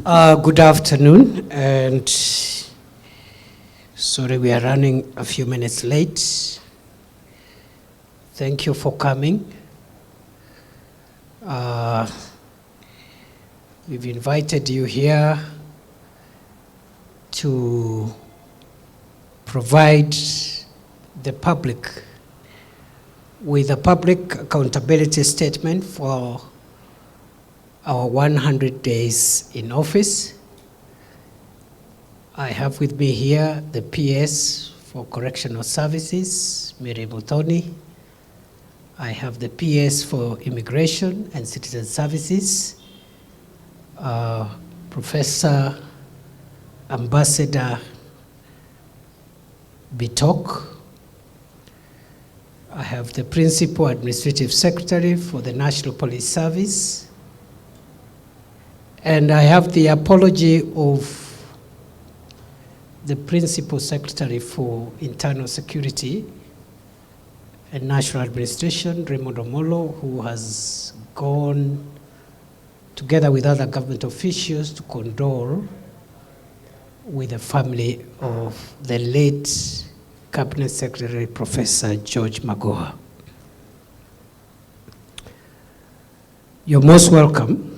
Good afternoon, and sorry we are running a few minutes late. Thank you for coming. We've invited you here to provide the public with a public accountability statement for our 100 days in office. I have with me here the PS for Correctional Services, Mary Butoni. I have the PS for Immigration and Citizen Services, Professor Ambassador Bitok. I have the Principal Administrative Secretary for the National Police Service. And I have the apology of the Principal Secretary for Internal Security and National Administration, Raymond Omolo, who has gone together with other government officials to condole with the family of the late Cabinet Secretary, Professor George Magoha. You're most welcome.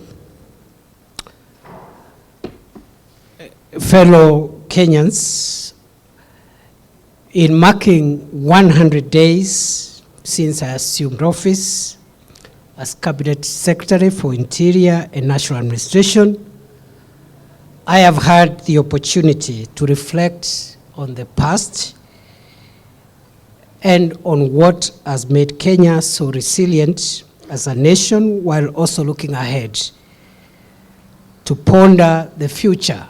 Fellow Kenyans, in marking 100 days since I assumed office as Cabinet Secretary for Interior and National Administration, I have had the opportunity to reflect on the past and on what has made Kenya so resilient as a nation, while also looking ahead to ponder the future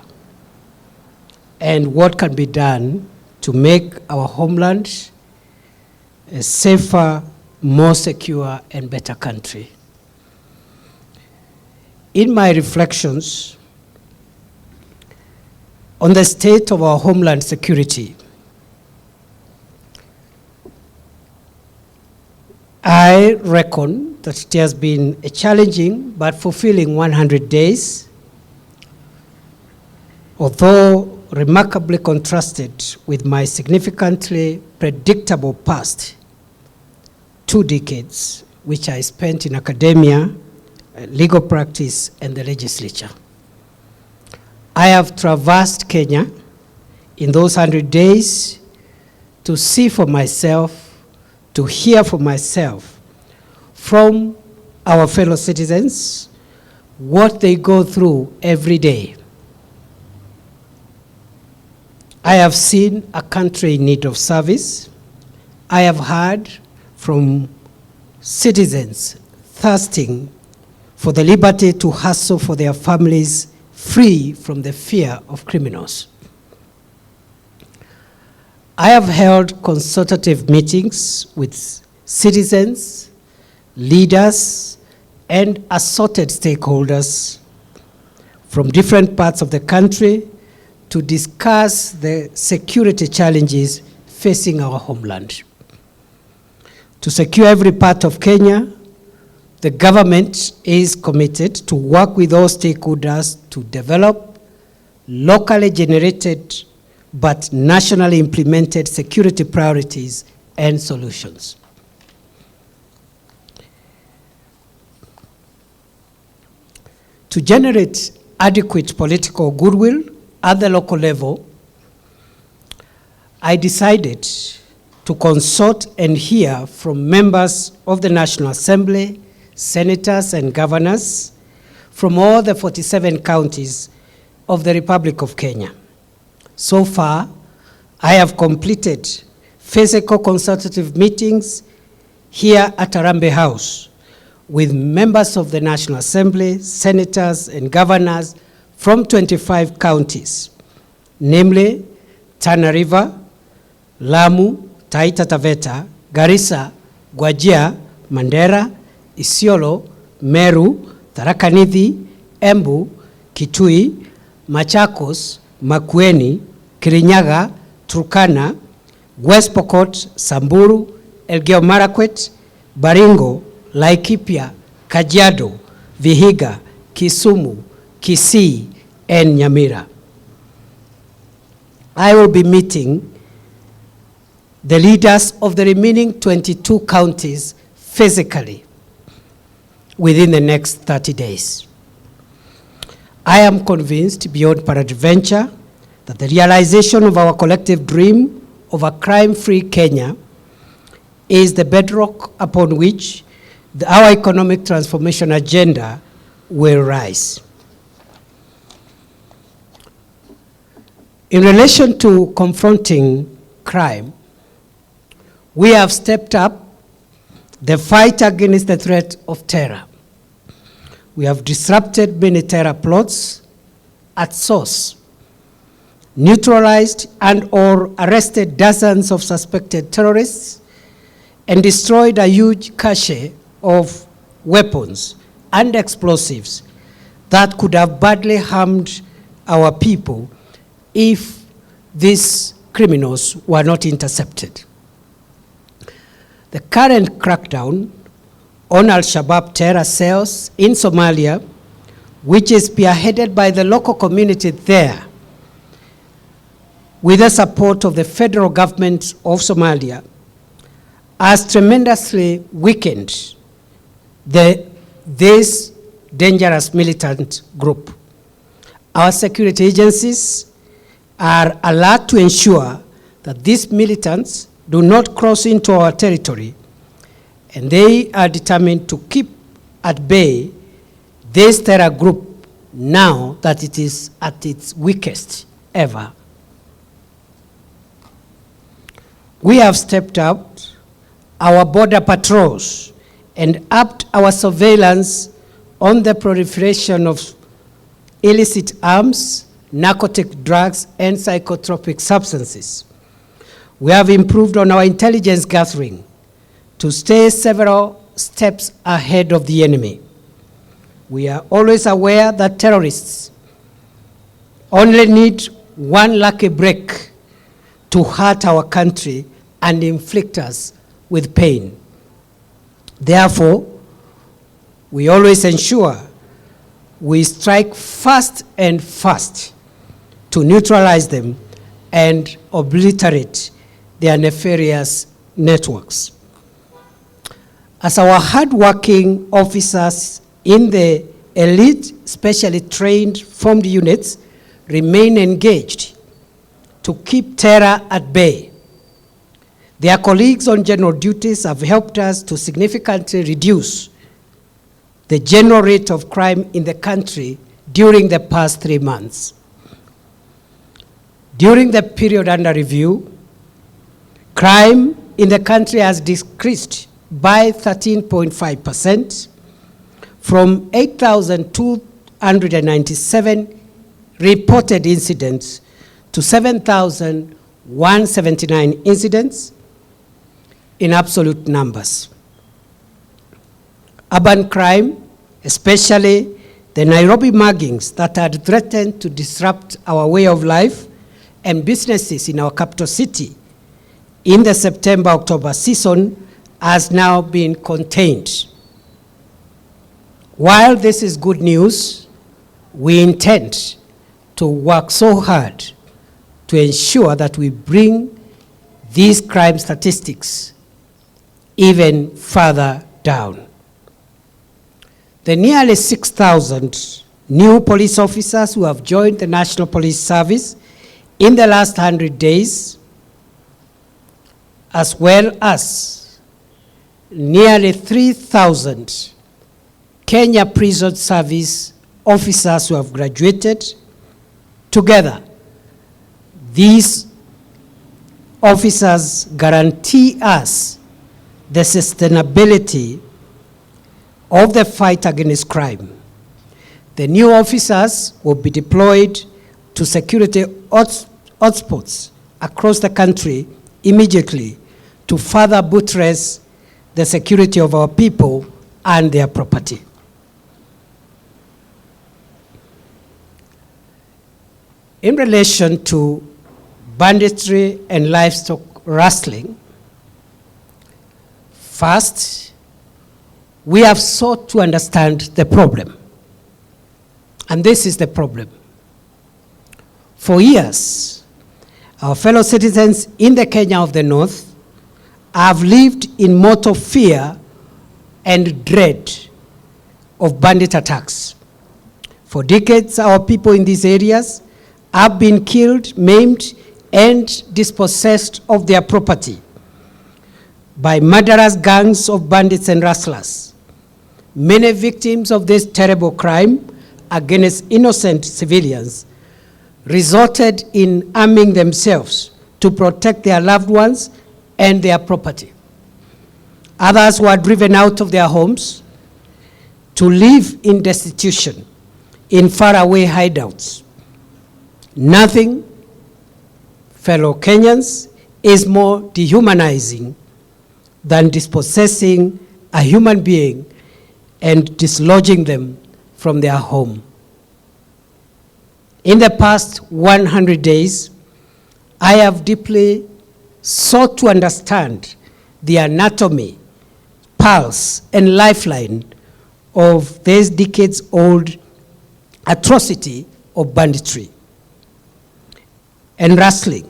and what can be done to make our homeland a safer, more secure, and better country. In my reflections on the state of our homeland security, I reckon that it has been a challenging but fulfilling 100 days, although remarkably contrasted with my significantly predictable past 2 decades, which I spent in academia, legal practice, and the legislature. I have traversed Kenya in those 100 days to see for myself, to hear for myself from our fellow citizens what they go through every day. I have seen a country in need of service. I have heard from citizens thirsting for the liberty to hustle for their families, free from the fear of criminals. I have held consultative meetings with citizens, leaders, and assorted stakeholders from different parts of the country to discuss the security challenges facing our homeland. To secure every part of Kenya, the government is committed to work with all stakeholders to develop locally generated but nationally implemented security priorities and solutions. To generate adequate political goodwill at the local level, I decided to consult and hear from members of the National Assembly, senators and governors from all the 47 counties of the Republic of Kenya. So far, I have completed physical consultative meetings here at Harambee House with members of the National Assembly, senators and governors from 25 counties, namely Tana River, Lamu, Taita Taveta, Garissa, Wajir, Mandera, Isiolo, Meru, Tharaka Nithi, Embu, Kitui, Machakos, Makueni, Kirinyaga, Turkana, West Pokot, Samburu, Elgeyo Marakwet, Baringo, Laikipia, Kajiado, Vihiga, Kisumu, Kisii, and Nyamira. I will be meeting the leaders of the remaining 22 counties physically within the next 30 days. I am convinced beyond peradventure that the realization of our collective dream of a crime-free Kenya is the bedrock upon which our economic transformation agenda will rise. In relation to confronting crime, we have stepped up the fight against the threat of terror. We have disrupted many terror plots at source, neutralized and/or arrested dozens of suspected terrorists, and destroyed a huge cache of weapons and explosives that could have badly harmed our people if these criminals were not intercepted. The current crackdown on Al-Shabaab terror cells in Somalia, which is spearheaded by the local community there, with the support of the federal government of Somalia, has tremendously weakened this dangerous militant group. Our security agencies are alert to ensure that these militants do not cross into our territory, and they are determined to keep at bay this terror group now that it is at its weakest ever. We have stepped up our border patrols and upped our surveillance on the proliferation of illicit arms, narcotic drugs, and psychotropic substances. We have improved on our intelligence gathering to stay several steps ahead of the enemy. We are always aware that terrorists only need one lucky break to hurt our country and inflict us with pain. Therefore, we always ensure we strike fast and fast to neutralize them and obliterate their nefarious networks. As our hardworking officers in the elite, specially trained formed units remain engaged to keep terror at bay, their colleagues on general duties have helped us to significantly reduce the general rate of crime in the country during the past 3 months. During the period under review, crime in the country has decreased by 13.5% from 8,297 reported incidents to 7,179 incidents in absolute numbers. Urban crime, especially the Nairobi muggings that had threatened to disrupt our way of life and businesses in our capital city in the September-October season, has now been contained. While this is good news, we intend to work so hard to ensure that we bring these crime statistics even further down. The nearly 6,000 new police officers who have joined the National Police Service in the last 100 days, as well as nearly 3,000 Kenya Prison Service officers who have graduated. Together, these officers guarantee us the sustainability of the fight against crime. The new officers will be deployed to security hotspots across the country immediately to further buttress the security of our people and their property. In relation to banditry and livestock rustling, first, we have sought to understand the problem. And this is the problem. For years, our fellow citizens in the Kenya of the North have lived in mortal fear and dread of bandit attacks. For decades, our people in these areas have been killed, maimed, and dispossessed of their property by murderous gangs of bandits and rustlers. Many victims of this terrible crime against innocent civilians resulted in arming themselves to protect their loved ones and their property. Others were driven out of their homes to live in destitution in faraway hideouts. Nothing, fellow Kenyans, is more dehumanizing than dispossessing a human being and dislodging them from their home. In the past 100 days, I have deeply sought to understand the anatomy, pulse, and lifeline of this decades-old atrocity of banditry and rustling,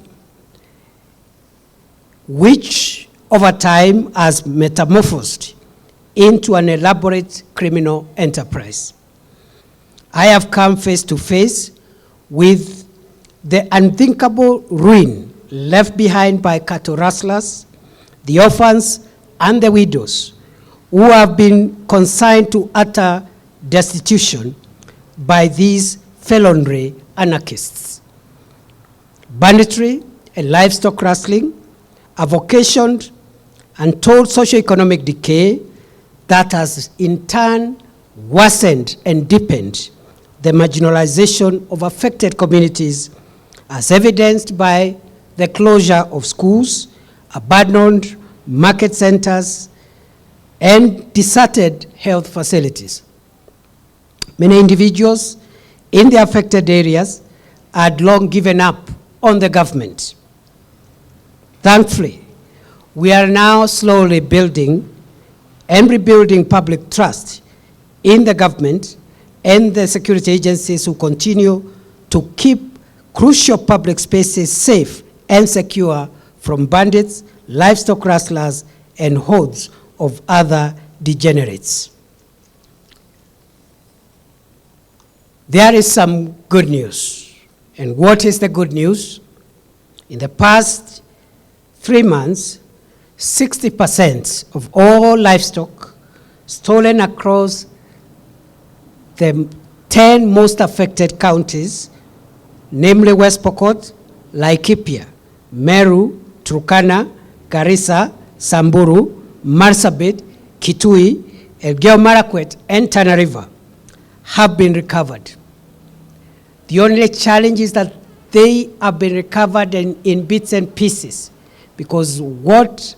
which over time has metamorphosed into an elaborate criminal enterprise. I have come face to face with the unthinkable ruin left behind by cattle rustlers, the orphans, and the widows who have been consigned to utter destitution by these felonry anarchists. Banditry and livestock rustling have occasioned untold socioeconomic decay that has in turn worsened and deepened the marginalization of affected communities, as evidenced by the closure of schools, abandoned market centers, and deserted health facilities. Many individuals in the affected areas had long given up on the government. Thankfully, we are now slowly building and rebuilding public trust in the government and the security agencies who continue to keep crucial public spaces safe and secure from bandits, livestock rustlers, and hordes of other degenerates. There is some good news. And what is the good news? In the past 3 months, 60% of all livestock stolen across the 10 most affected counties, namely West Pokot, Laikipia, Meru, Turkana, Garissa, Samburu, Marsabit, Kitui, Elgeyo Marakwet, and Tana River, have been recovered. The only challenge is that they have been recovered in bits and pieces, because what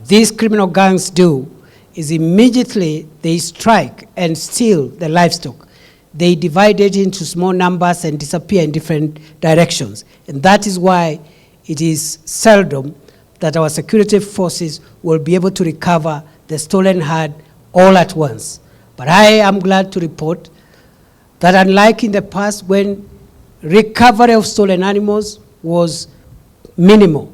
these criminal gangs do is immediately they strike and steal the livestock. They divide it into small numbers and disappear in different directions. And that is why it is seldom that our security forces will be able to recover the stolen herd all at once. But I am glad to report that unlike in the past when recovery of stolen animals was minimal,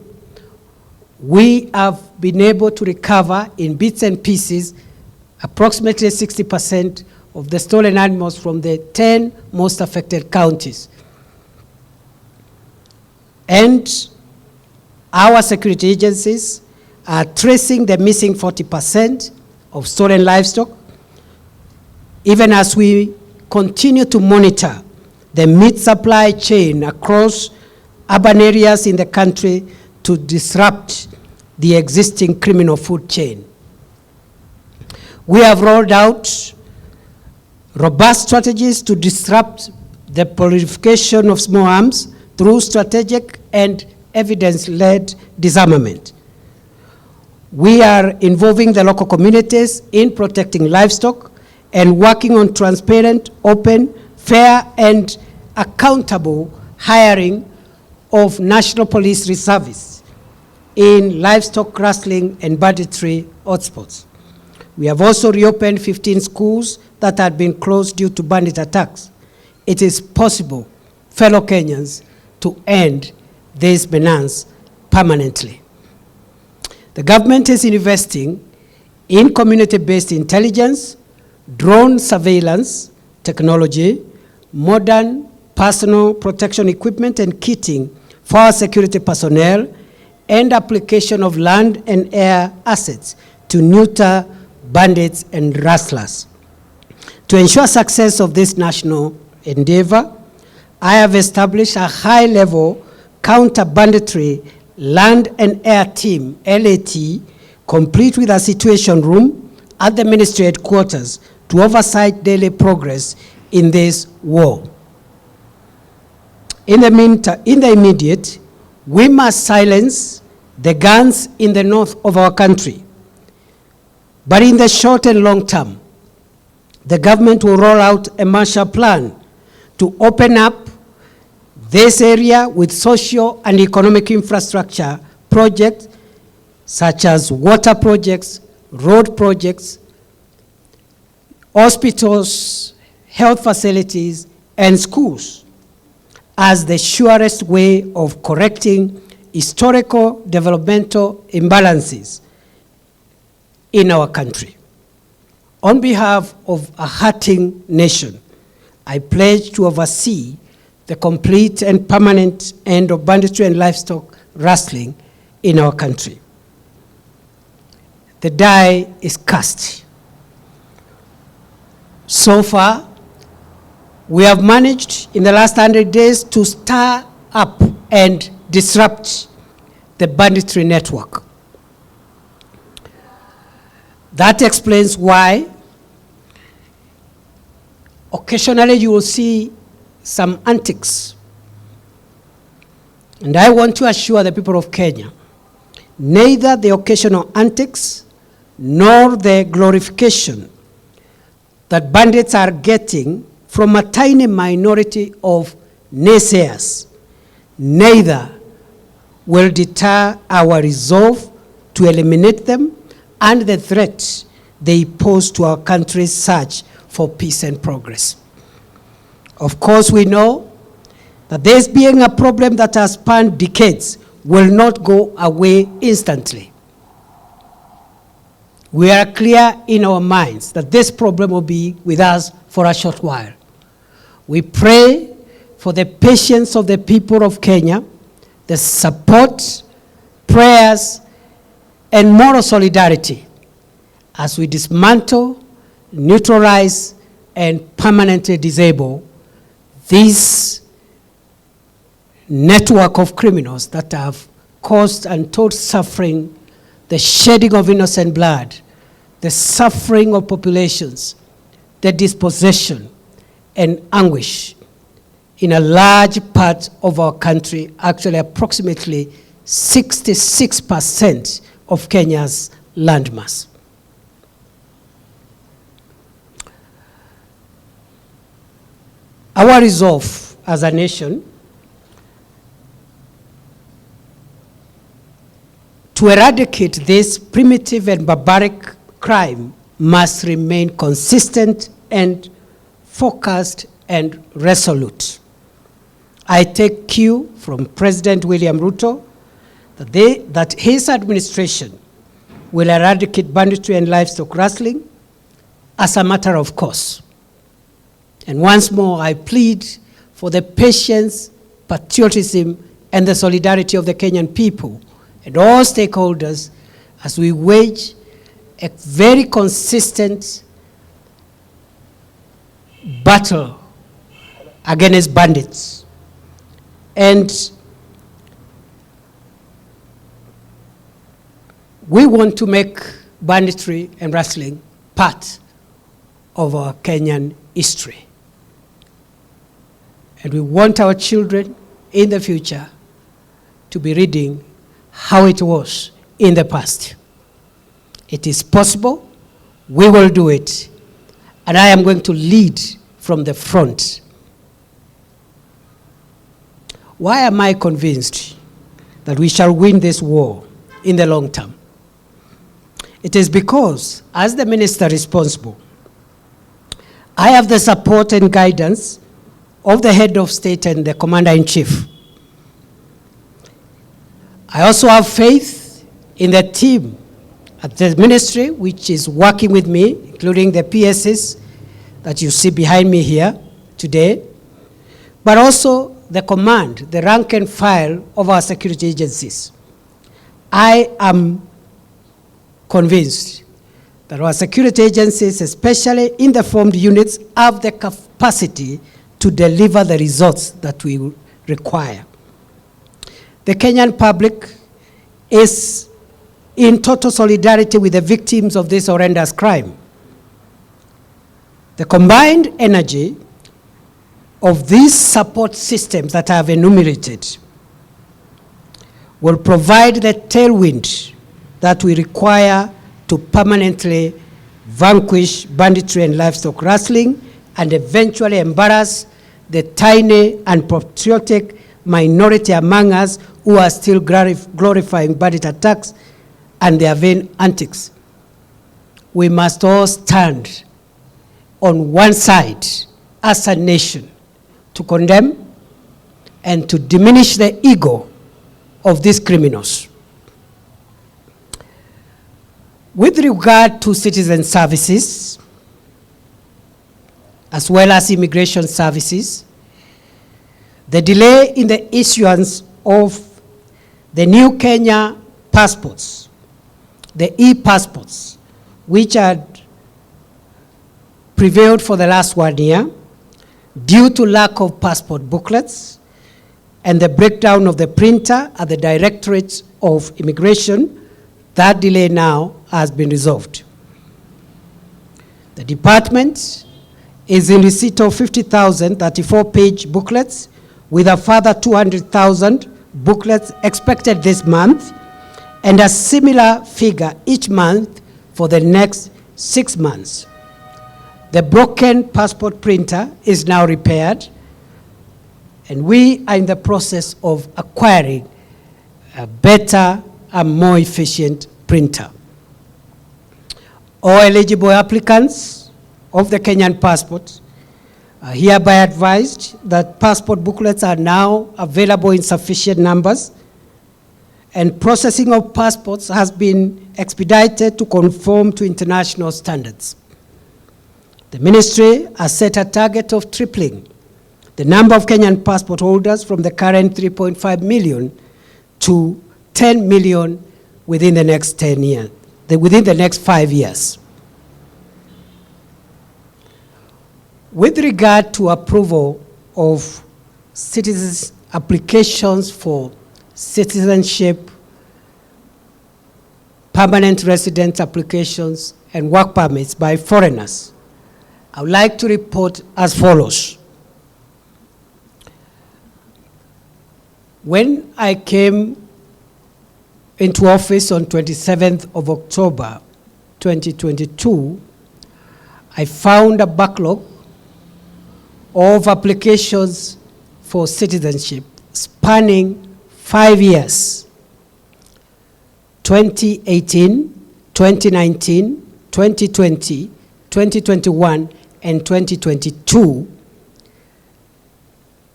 we have been able to recover in bits and pieces approximately 60% of the stolen animals from the 10 most affected counties. And our security agencies are tracing the missing 40% of stolen livestock, even as we continue to monitor the meat supply chain across urban areas in the country to disrupt the existing criminal food chain. We have rolled out robust strategies to disrupt the proliferation of small arms through strategic and evidence-led disarmament. We are involving the local communities in protecting livestock and working on transparent, open, fair, and accountable hiring of National Police Reservists in livestock rustling and banditry hotspots. We have also reopened 15 schools that had been closed due to bandit attacks. It is possible, fellow Kenyans, to end this menace permanently. The government is investing in community-based intelligence, drone surveillance technology, modern personal protection equipment and kitting for our security personnel, and application of land and air assets to neuter bandits and rustlers. To ensure success of this national endeavor, I have established a high-level counter-banditry land and air team, LAT, complete with a situation room at the ministry headquarters to oversight daily progress in this war. In the immediate, we must silence the guns in the north of our country. But in the short and long term, the government will roll out a Marshall Plan to open up this area with social and economic infrastructure projects such as water projects, road projects, hospitals, health facilities, and schools as the surest way of correcting historical developmental imbalances in our country. On behalf of a hurting nation, I pledge to oversee the complete and permanent end of banditry and livestock rustling in our country. The die is cast. So far, we have managed in the last 100 days to stir up and disrupt the banditry network. That explains why occasionally you will see some antics. And I want to assure the people of Kenya, neither the occasional antics nor the glorification that bandits are getting from a tiny minority of naysayers, neither will deter our resolve to eliminate them and the threat they pose to our country's search for peace and progress. Of course, we know that this being a problem that has spanned decades will not go away instantly. We are clear in our minds that this problem will be with us for a short while. We pray for the patience of the people of Kenya, the support, prayers, and moral solidarity as we dismantle, neutralize, and permanently disable this network of criminals that have caused untold suffering, the shedding of innocent blood, the suffering of populations, the dispossession and anguish in a large part of our country, actually approximately 66% of Kenya's landmass. Our resolve as a nation to eradicate this primitive and barbaric crime must remain consistent and focused and resolute. I take cue from President William Ruto that his administration will eradicate banditry and livestock rustling as a matter of course. And once more, I plead for the patience, patriotism, and the solidarity of the Kenyan people and all stakeholders as we wage a very consistent battle against bandits. And we want to make banditry and rustling part of our Kenyan history. And we want our children in the future to be reading how it was in the past. It is possible, we will do it, and I am going to lead from the front. Why am I convinced that we shall win this war in the long term? It is because, as the minister responsible, I have the support and guidance of the head of state and the commander-in-chief. I also have faith in the team at the ministry which is working with me, including the PSs that you see behind me here today, but also the command, the rank and file of our security agencies. I am convinced that our security agencies, especially in the formed units, have the capacity to deliver the results that we require. The Kenyan public is in total solidarity with the victims of this horrendous crime. The combined energy of these support systems that I have enumerated will provide the tailwind that we require to permanently vanquish banditry and livestock rustling and eventually embarrass the tiny and patriotic minority among us who are still glorifying bandit attacks and their vain antics. We must all stand on one side as a nation to condemn and to diminish the ego of these criminals. With regard to citizen services, as well as immigration services, the delay in the issuance of the new Kenya passports, the e-passports, which had prevailed for the last 1 year, due to lack of passport booklets and the breakdown of the printer at the Directorate of Immigration, that delay now has been resolved. The department is in receipt of 50,000 34-page booklets with a further 200,000 booklets expected this month and a similar figure each month for the next 6 months. The broken passport printer is now repaired, and we are in the process of acquiring a better and more efficient printer. All eligible applicants of the Kenyan passport are hereby advised that passport booklets are now available in sufficient numbers, and processing of passports has been expedited to conform to international standards. The ministry has set a target of tripling the number of Kenyan passport holders from the current 3.5 million to 10 million within the next 10 years, within the next 5 years. With regard to approval of citizens' applications for citizenship, permanent resident applications, and work permits by foreigners, I would like to report as follows. When I came into office on 27th of October 2022, I found a backlog of applications for citizenship spanning 5 years: 2018, 2019, 2020, 2021, and 2022.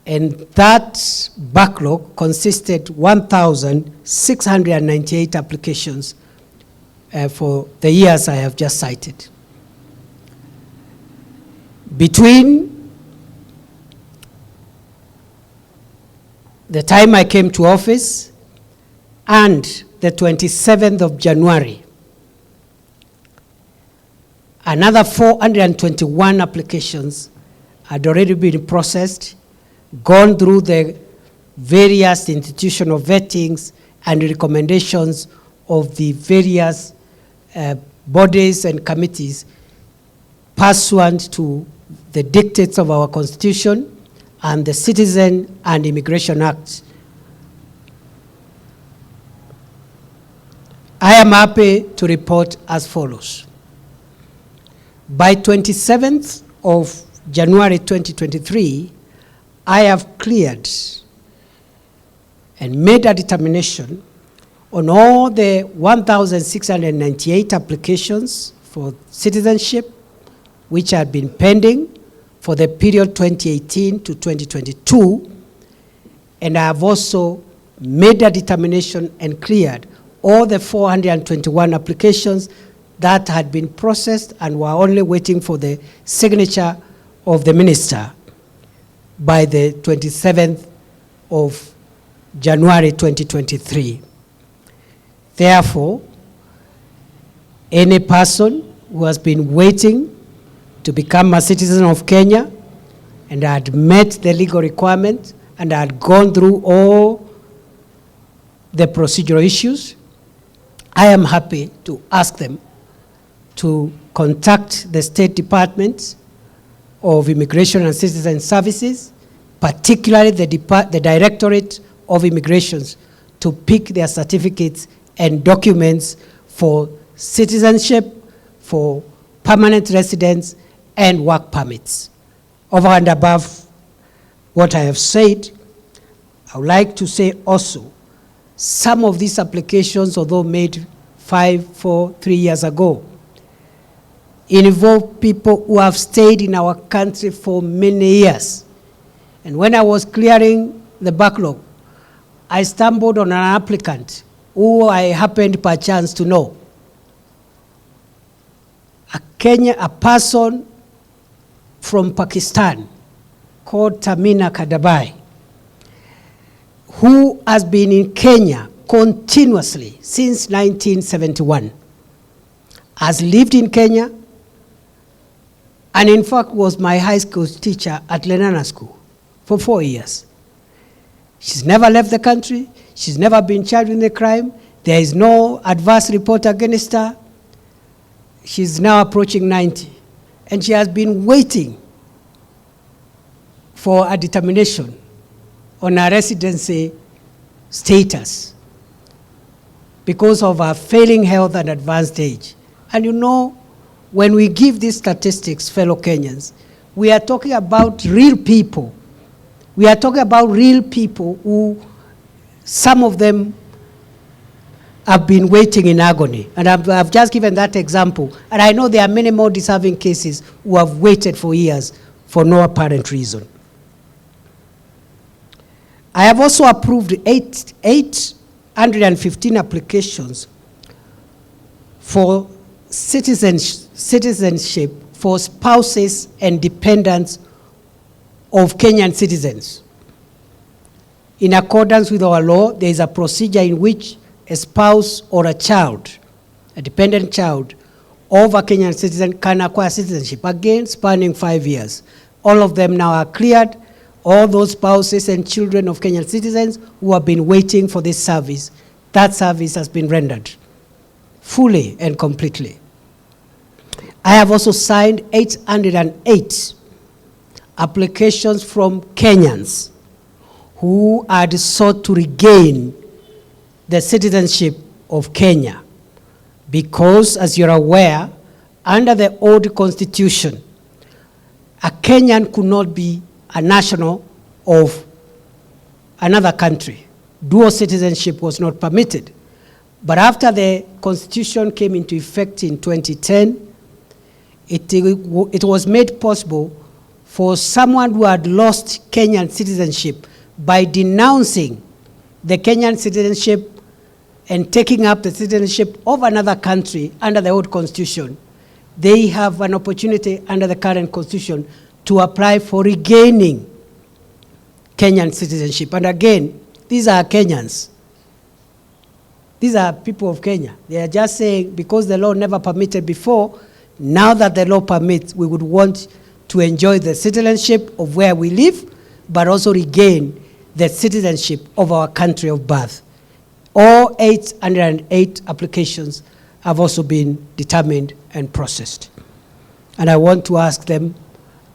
And that backlog consisted 1,698 applications for the years I have just cited. Between the time I came to office and the 27th of January, another 421 applications had already been processed, gone through the various institutional vettings and recommendations of the various bodies and committees pursuant to the dictates of our Constitution and the Citizen and Immigration Act. I am happy to report as follows. By 27th of January 2023, I have cleared and made a determination on all the 1,698 applications for citizenship which had been pending for the period 2018 to 2022, and I have also made a determination and cleared all the 421 applications that had been processed and were only waiting for the signature of the minister by the 27th of January 2023. Therefore, any person who has been waiting to become a citizen of Kenya and had met the legal requirement and had gone through all the procedural issues, I am happy to ask them to contact the State Department of Immigration and Citizen Services, particularly the Directorate of Immigrations, to pick their certificates and documents for citizenship, for permanent residence, and work permits. Over and above what I have said, I would like to say also, some of these applications, although made 3 years ago, involve people who have stayed in our country for many years. And when I was clearing the backlog, I stumbled on an applicant who I happened perchance to know. A person from Pakistan called Tamina Kadabai, who has been in Kenya continuously since 1971, has lived in Kenya, and in fact was my high school teacher at Lenana School for 4 years. She's never left the country. She's never been charged with a crime. There is no adverse report against her. She's now approaching 90. And she has been waiting for a determination on her residency status because of her failing health and advanced age. And you know, when we give these statistics, fellow Kenyans, we are talking about real people. We are talking about real people who, some of them have been waiting in agony. And I've just given that example. And I know there are many more deserving cases who have waited for years for no apparent reason. I have also approved 815 applications for citizenship for spouses and dependents of Kenyan citizens. In accordance with our law, there is a procedure in which a spouse or a child, a dependent child of a Kenyan citizen can acquire citizenship, again spanning 5 years. All of them now are cleared. All those spouses and children of Kenyan citizens who have been waiting for this service, that service has been rendered fully and completely. I have also signed 808 applications from Kenyans who had sought to regain the citizenship of Kenya because, as you're aware, under the old constitution, a Kenyan could not be a national of another country. Dual citizenship was not permitted. But after the constitution came into effect in 2010, it was made possible for someone who had lost Kenyan citizenship by denouncing the Kenyan citizenship and taking up the citizenship of another country under the old constitution. They have an opportunity under the current constitution to apply for regaining Kenyan citizenship. And again, these are Kenyans. These are people of Kenya. They are just saying, because the law never permitted before, now that the law permits, we would want to enjoy the citizenship of where we live, but also regain the citizenship of our country of birth. All 808 applications have also been determined and processed. And I want to ask them,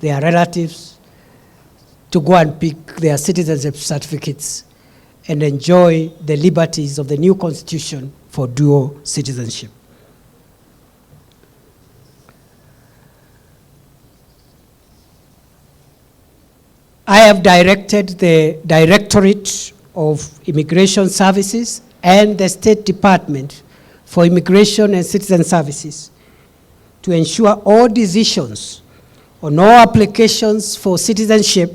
their relatives, to go and pick their citizenship certificates and enjoy the liberties of the new constitution for dual citizenship. I have directed the Directorate of Immigration Services and the State Department for Immigration and Citizen Services to ensure all decisions on all applications for citizenship,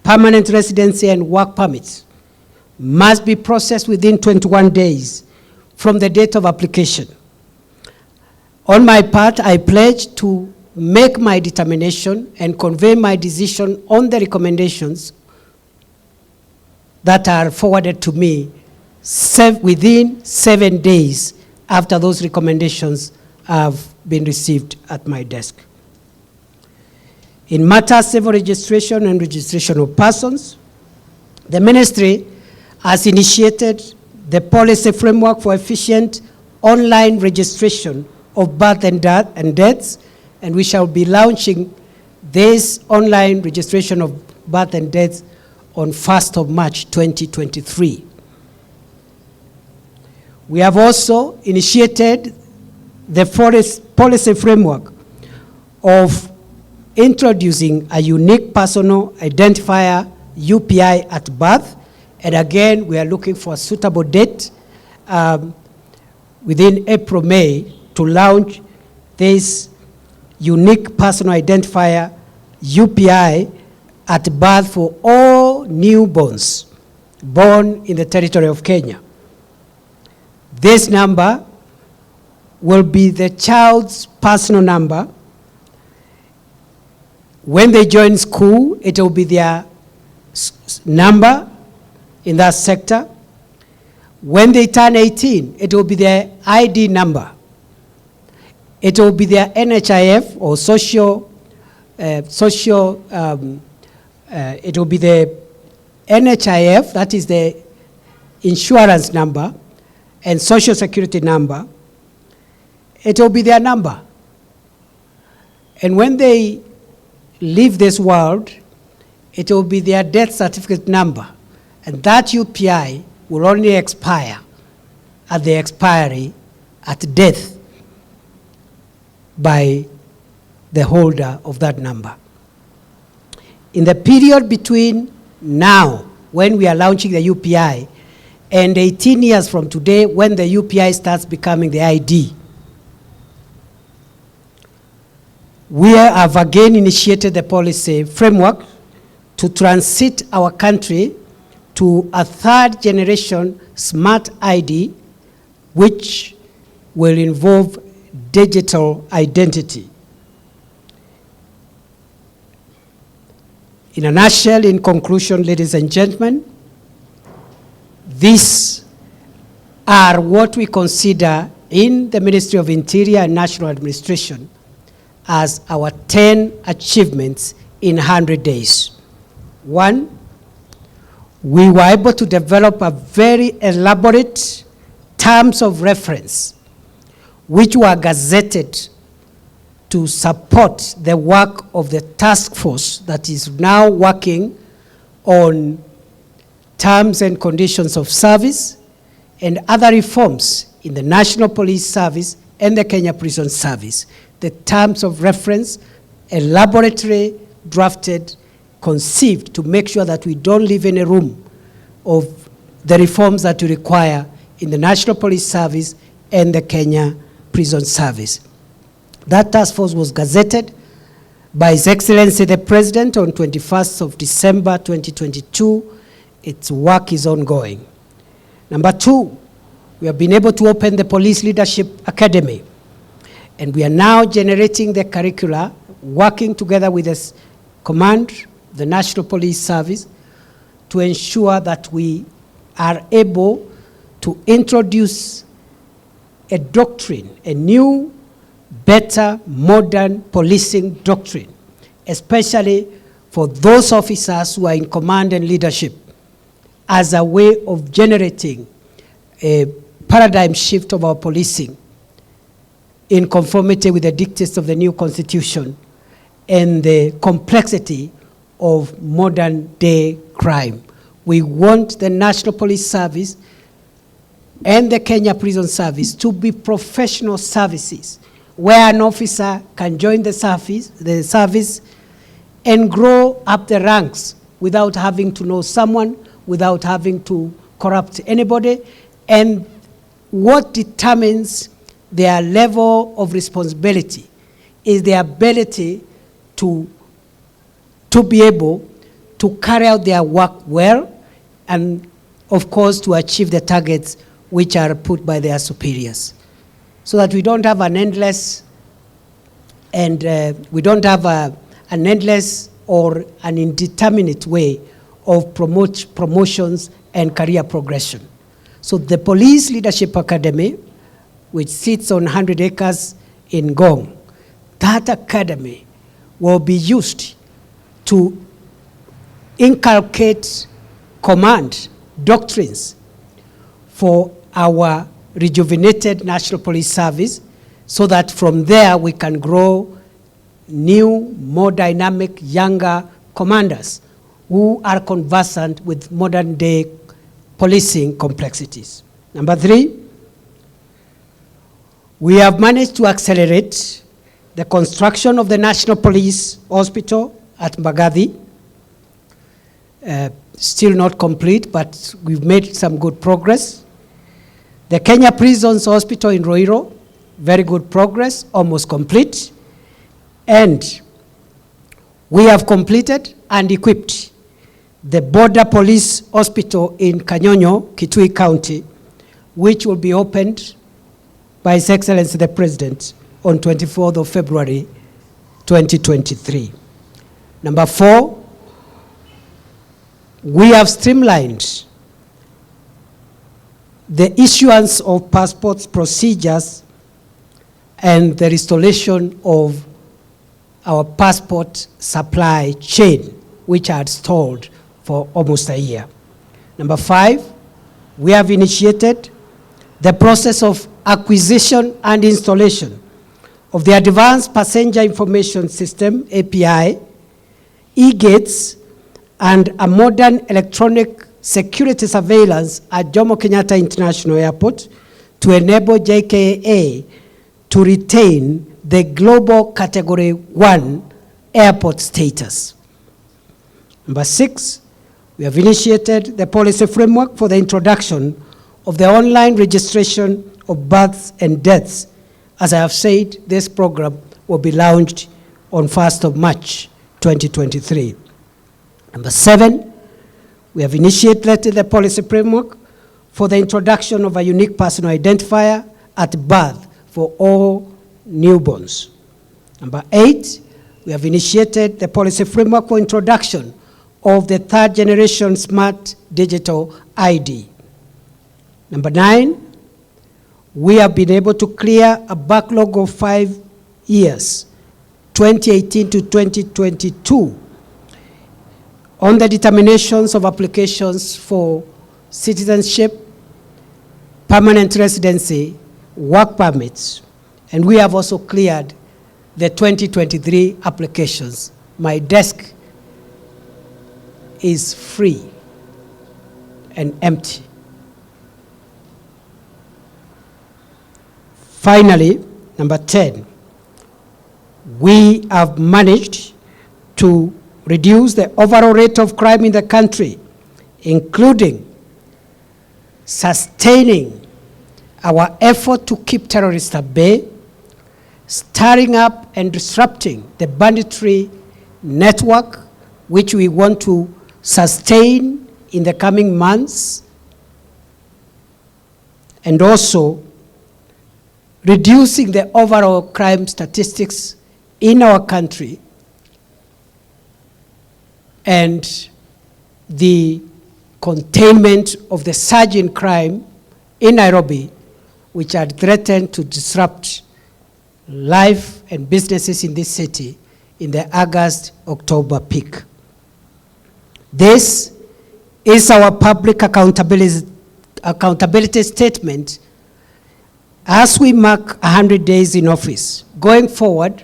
permanent residency, and work permits must be processed within 21 days from the date of application. On my part, I pledge to make my determination and convey my decision on the recommendations that are forwarded to me within 7 days after those recommendations have been received at my desk. In matters civil registration and registration of persons, the ministry has initiated the policy framework for efficient online registration of birth and deaths, and we shall be launching this online registration of birth and deaths on 1st of March 2023. We have also initiated the policy framework of introducing a unique personal identifier, UPI, at birth. And again, we are looking for a suitable date within April, May, to launch this unique personal identifier, UPI, at birth for all newborns born in the territory of Kenya. This number will be the child's personal number. When they join school, it will be their number in that sector. When they turn 18, it will be their ID number. It will be their NHIF or it will be the NHIF, that is the insurance number, and social security number. It will be their number. And when they leave this world, it will be their death certificate number. And that UPI will only expire at the expiry at death by the holder of that number. In the period between now, when we are launching the UPI, and 18 years from today, when the UPI starts becoming the ID, we have again initiated the policy framework to transit our country to a third generation smart ID, which will involve digital identity. In a nutshell, in conclusion, ladies and gentlemen, these are what we consider in the Ministry of Interior and National Administration as our 10 achievements in 100 days. One, we were able to develop a very elaborate terms of reference, which were gazetted to support the work of the task force that is now working on terms and conditions of service and other reforms in the National Police Service and the Kenya Prison Service. The terms of reference, elaborately drafted, conceived to make sure that we don't leave any room of the reforms that we require in the National Police Service and the Kenya Prison Service. That task force was gazetted by His Excellency the President on 21st of December 2022. Its work is ongoing. Number two, we have been able to open the Police Leadership Academy, and we are now generating the curricula, working together with the command, the National Police Service, to ensure that we are able to introduce a doctrine, a new, better, modern policing doctrine, especially for those officers who are in command and leadership, as a way of generating a paradigm shift of our policing in conformity with the dictates of the new constitution and the complexity of modern day crime. We want the National Police Service and the Kenya Prison Service to be professional services where an officer can join the service and grow up the ranks without having to know someone, without having to corrupt anybody. And what determines their level of responsibility is their ability to be able to carry out their work well and of course, to achieve the targets which are put by their superiors. So that we don't have an endless an endless or an indeterminate way of promotions and career progression. So the Police Leadership Academy, which sits on 100 acres in Gong, that academy will be used to inculcate command doctrines for our rejuvenated National Police Service, so that from there we can grow new, more dynamic, younger commanders who are conversant with modern day policing complexities. Number 3, we have managed to accelerate the construction of the National Police Hospital at Mbagathi. Still not complete, but we've made some good progress. The Kenya Prisons Hospital in Roiro, very good progress, almost complete. And we have completed and equipped the Border Police Hospital in Kanyonyo, Kithure County, which will be opened by His Excellency the President on 24th of February 2023. Number 4, we have streamlined the issuance of passports procedures and the restoration of our passport supply chain, which had stalled for almost a year. Number 5, we have initiated the process of acquisition and installation of the Advanced Passenger Information System, API, e-gates, and a modern electronic security surveillance at Jomo Kenyatta International Airport to enable JKA to retain the global Category 1 airport status. Number 6, we have initiated the policy framework for the introduction of the online registration of births and deaths. As I have said, this program will be launched on 1st of March 2023. Number 7, we have initiated the policy framework for the introduction of a unique personal identifier at birth for all newborns. Number 8, we have initiated the policy framework for introduction of the 3rd generation smart digital ID. Number 9, we have been able to clear a backlog of 5 years, 2018 to 2022, on the determinations of applications for citizenship, permanent residency, work permits, and we have also cleared the 2023 applications. My desk is free and empty. Finally, number 10, we have managed to reduce the overall rate of crime in the country, including sustaining our effort to keep terrorists at bay, stirring up and disrupting the banditry network, which we want to sustain in the coming months, and also reducing the overall crime statistics in our country and the containment of the surge in crime in Nairobi, which had threatened to disrupt life and businesses in this city in the August-October peak. This is our public accountability statement as we mark 100 days in office. Going forward,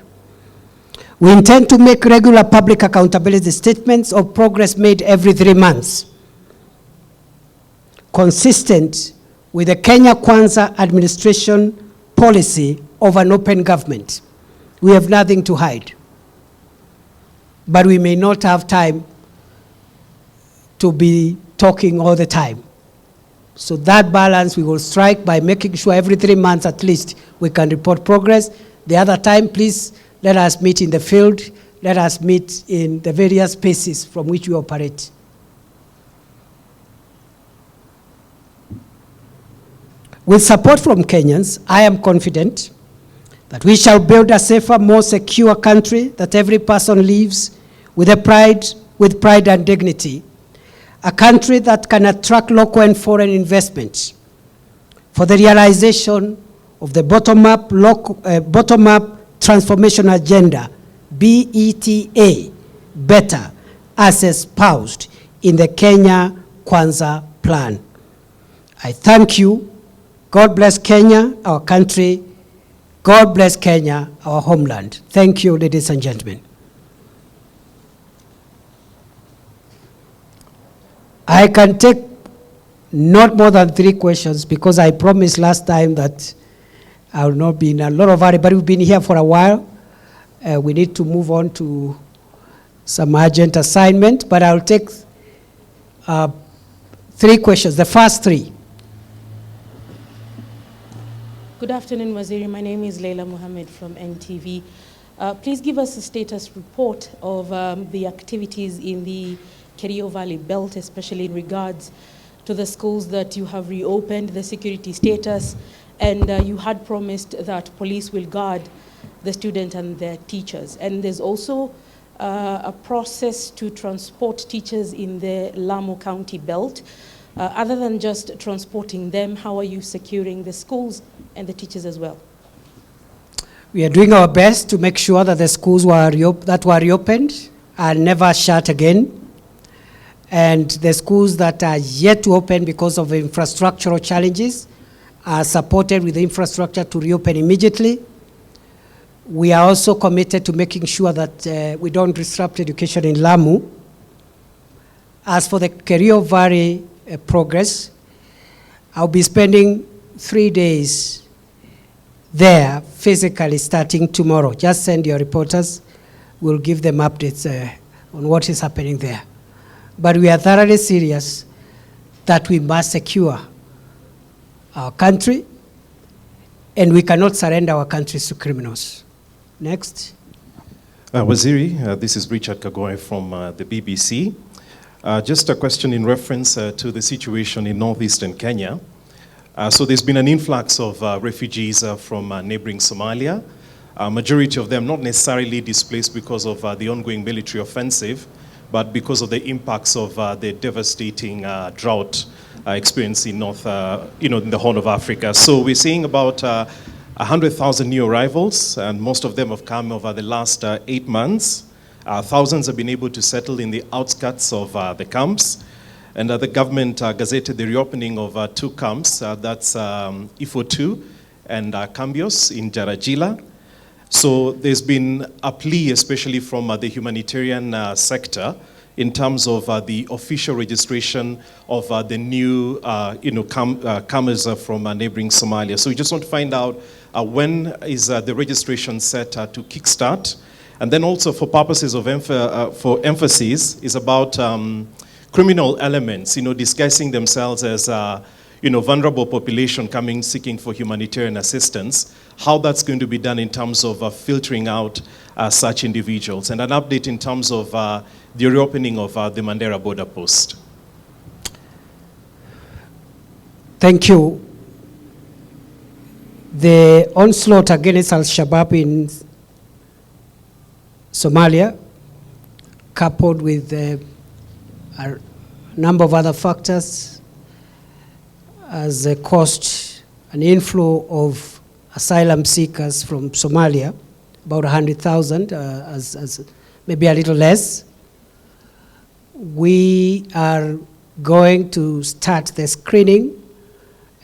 we intend to make regular public accountability statements of progress made every 3 months, consistent with the Kenya Kwanza administration policy of an open government. We have nothing to hide, but we may not have time to be talking all the time. So that balance we will strike by making sure every 3 months at least we can report progress. The other time, please let us meet in the field. Let us meet in the various spaces from which we operate. With support from Kenyans, I am confident that we shall build a safer, more secure country that every person lives with pride and dignity. A country that can attract local and foreign investment for the realization of the bottom-up transformation agenda, BETA, better, as espoused in the Kenya Kwanza plan. I thank you. God bless Kenya, our country. God bless Kenya, our homeland. Thank you, ladies and gentlemen. I can take not more than 3 questions because I promised last time that I will not be in a lot of hurry, but we've been here for a while. We need to move on to some urgent assignment, but I'll take 3 questions, the first 3. Good afternoon, Waziri. My name is Leila Mohammed from NTV. Please give us a status report of the activities in the Kerio Valley Belt, especially in regards to the schools that you have reopened, the security status, and you had promised that police will guard the students and their teachers. And there's also a process to transport teachers in the Lamu County Belt. Other than just transporting them, how are you securing the schools and the teachers as well? We are doing our best to make sure that the schools that were reopened are never shut again. And the schools that are yet to open because of infrastructural challenges are supported with the infrastructure to reopen immediately. We are also committed to making sure that we don't disrupt education in Lamu. As for the Kerio Valley progress, I'll be spending 3 days there physically starting tomorrow. Just send your reporters. We'll give them updates on what is happening there. But we are thoroughly serious that we must secure our country, and we cannot surrender our countries to criminals. Next. Waziri, this is Richard Kagoe from the BBC. Just a question in reference to the situation in northeastern Kenya. So there's been an influx of refugees from neighboring Somalia. Majority of them not necessarily displaced because of the ongoing military offensive, but because of the impacts of the devastating drought experienced in in the Horn of Africa. So we're seeing about 100,000 new arrivals, and most of them have come over the last 8 months. Thousands have been able to settle in the outskirts of the camps. And the government gazetted the reopening of 2 camps, that's Ifo 2 and Cambios in Jarajila. So there's been a plea, especially from the humanitarian sector, in terms of the official registration of the new comers from neighboring Somalia. So we just want to find out when is the registration set to kickstart, and then also for purposes of emphasis is about criminal elements, disguising themselves as vulnerable population coming seeking for humanitarian assistance, how that's going to be done in terms of filtering out such individuals, and an update in terms of the reopening of the Mandera border post. Thank you. The onslaught against Al-Shabaab in Somalia, coupled with a number of other factors, has caused an inflow of asylum seekers from Somalia, about 100,000, as maybe a little less. We are going to start the screening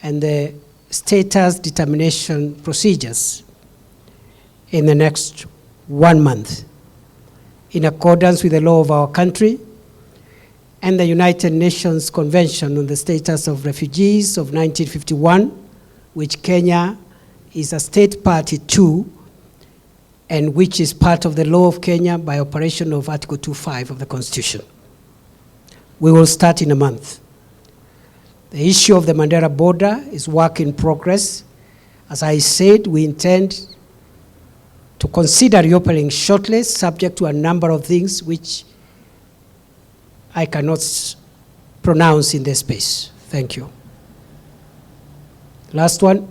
and the status determination procedures in the next 1 month, in accordance with the law of our country and the United Nations Convention on the Status of Refugees of 1951, which Kenya is a state party to, and which is part of the law of Kenya by operation of Article 2.5 of the Constitution. We will start in a month. The issue of the Mandera border is work in progress. As I said, we intend to consider reopening shortly, subject to a number of things which I cannot pronounce in this space. Thank you. Last one.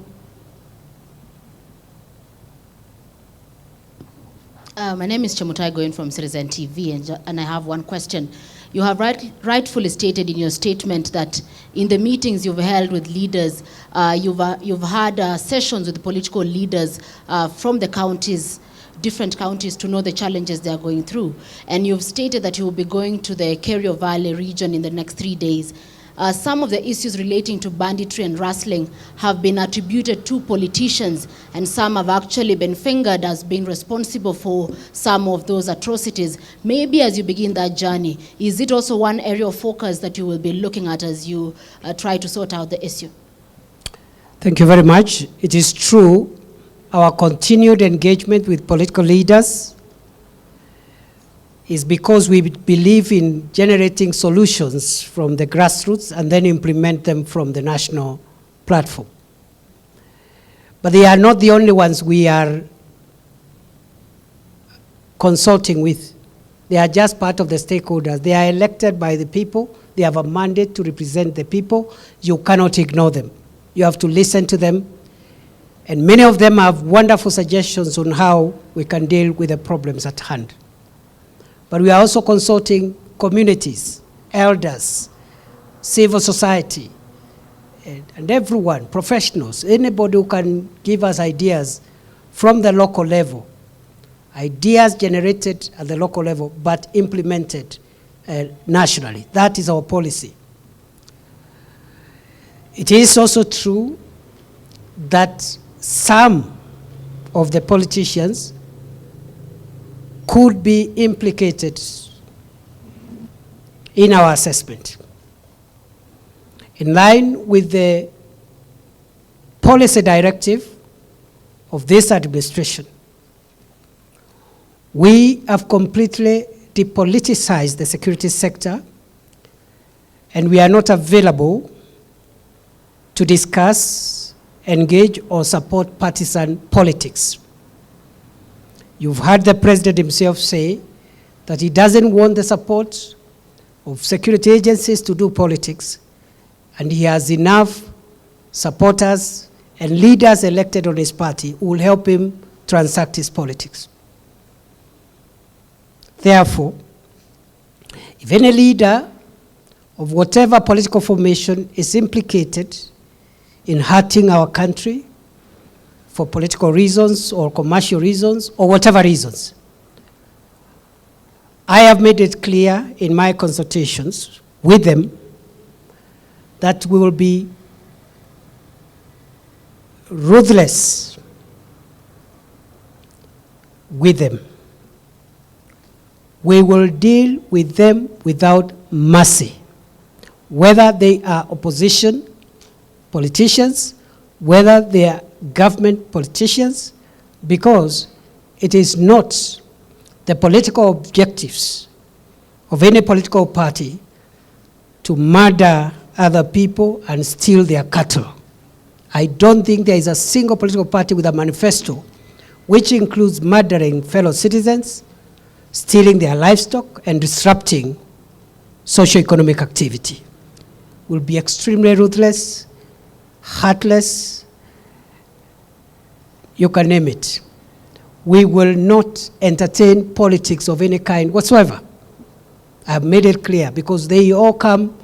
My name is Chemutai going from Citizen TV, and I have one question. You have rightfully stated in your statement that in the meetings you've held with leaders, you've had sessions with political leaders from the counties, different counties, to know the challenges they are going through. And you've stated that you will be going to the Kerio Valley region in the next 3 days. Some of the issues relating to banditry and rustling have been attributed to politicians, and some have actually been fingered as being responsible for some of those atrocities. Maybe as you begin that journey, is it also one area of focus that you will be looking at as you try to sort out the issue? Thank you very much. It is true, our continued engagement with political leaders is because we believe in generating solutions from the grassroots and then implement them from the national platform. But they are not the only ones we are consulting with. They are just part of the stakeholders. They are elected by the people. They have a mandate to represent the people. You cannot ignore them. You have to listen to them. And many of them have wonderful suggestions on how we can deal with the problems at hand. But we are also consulting communities, elders, civil society, and everyone, professionals, anybody who can give us ideas from the local level, ideas generated at the local level but implemented nationally. That is our policy. It is also true that some of the politicians could be implicated in our assessment. In line with the policy directive of this administration, we have completely depoliticized the security sector, and we are not available to discuss, engage, or support partisan politics. You've heard the president himself say that he doesn't want the support of security agencies to do politics, and he has enough supporters and leaders elected on his party who will help him transact his politics. Therefore, if any leader of whatever political formation is implicated in hurting our country, for political reasons or commercial reasons or whatever reasons, I have made it clear in my consultations with them that we will be ruthless with them. We will deal with them without mercy, whether they are opposition politicians, whether they are government politicians, because it is not the political objectives of any political party to murder other people and steal their cattle. I don't think there is a single political party with a manifesto which includes murdering fellow citizens, stealing their livestock, and disrupting socio-economic activity. We'll be extremely ruthless, heartless, you can name it. We will not entertain politics of any kind whatsoever. I have made it clear, because they all come,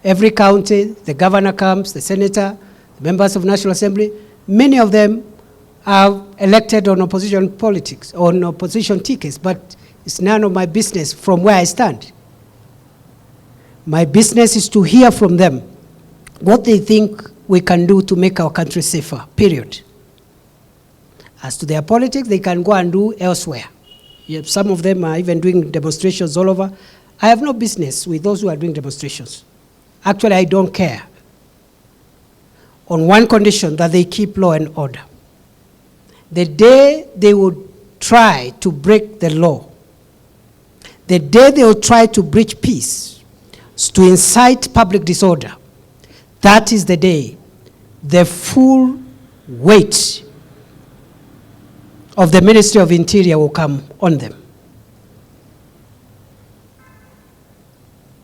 every county, the governor comes, the senator, the members of National Assembly, many of them are elected on opposition politics, on opposition tickets, but it's none of my business from where I stand. My business is to hear from them what they think we can do to make our country safer, period. As to their politics, they can go and do elsewhere. Some of them are even doing demonstrations all over. I have no business with those who are doing demonstrations. Actually, I don't care. On one condition, that they keep law and order. The day they would try to break the law, the day they will try to breach peace, to incite public disorder, that is the day the full weight of the Ministry of Interior will come on them.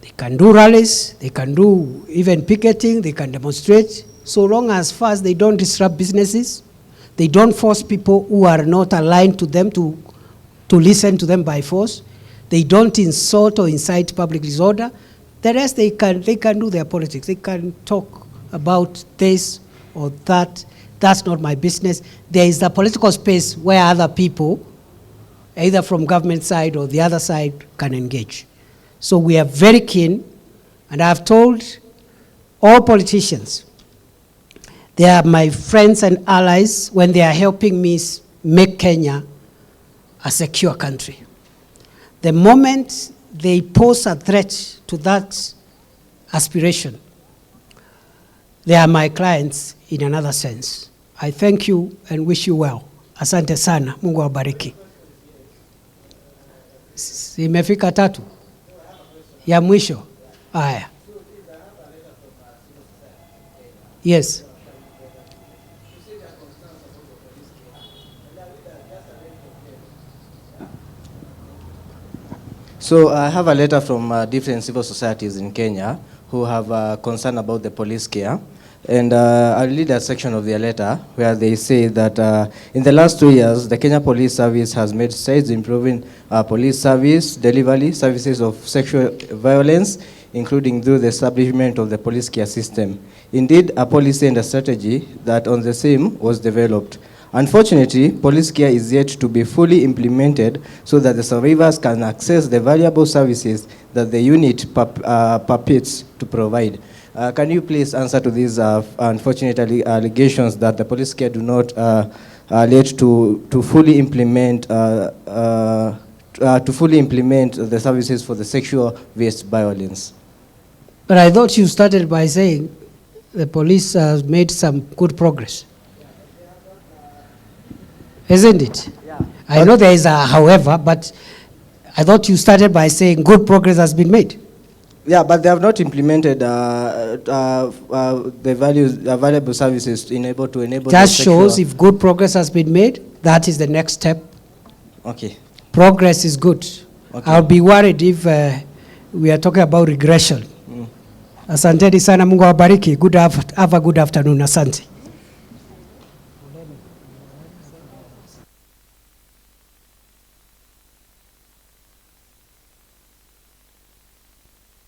They can do rallies, they can do even picketing, they can demonstrate, so long as far as they don't disrupt businesses, they don't force people who are not aligned to them to listen to them by force, they don't insult or incite public disorder. The rest, they can do their politics. They can talk about this or that. That's not my business. There is a political space where other people, either from government side or the other side, can engage. So we are very keen, and I've told all politicians, they are my friends and allies when they are helping me make Kenya a secure country. The moment they pose a threat to that aspiration, they are my clients in another sense. I thank you and wish you well. Asante sana, Mungu awabariki. Imefika 3 ya mwisho. Haya. Yes. So I have a letter from different civil societies in Kenya who have concern about the police care. And I'll read a section of their letter where they say that in the last 2 years, the Kenya Police Service has made strides improving police service delivery, services of sexual violence, including through the establishment of the police care system. Indeed, a policy and a strategy that on the same was developed. Unfortunately, police care is yet to be fully implemented so that the survivors can access the valuable services that the unit purports to provide. Can you please answer to these unfortunate allegations that the police care do not lead to fully implement the services for the sexual-based violence? But I thought you started by saying the police has made some good progress. Isn't it? Yeah. I know there is a however, but I thought you started by saying good progress has been made. Yeah, but they have not implemented the valuable services to enable. That shows if good progress has been made, that is the next step. Okay. Progress is good. Okay. I'll be worried if we are talking about regression. Asante sana, Mungu awabariki. Have a good afternoon. Asante.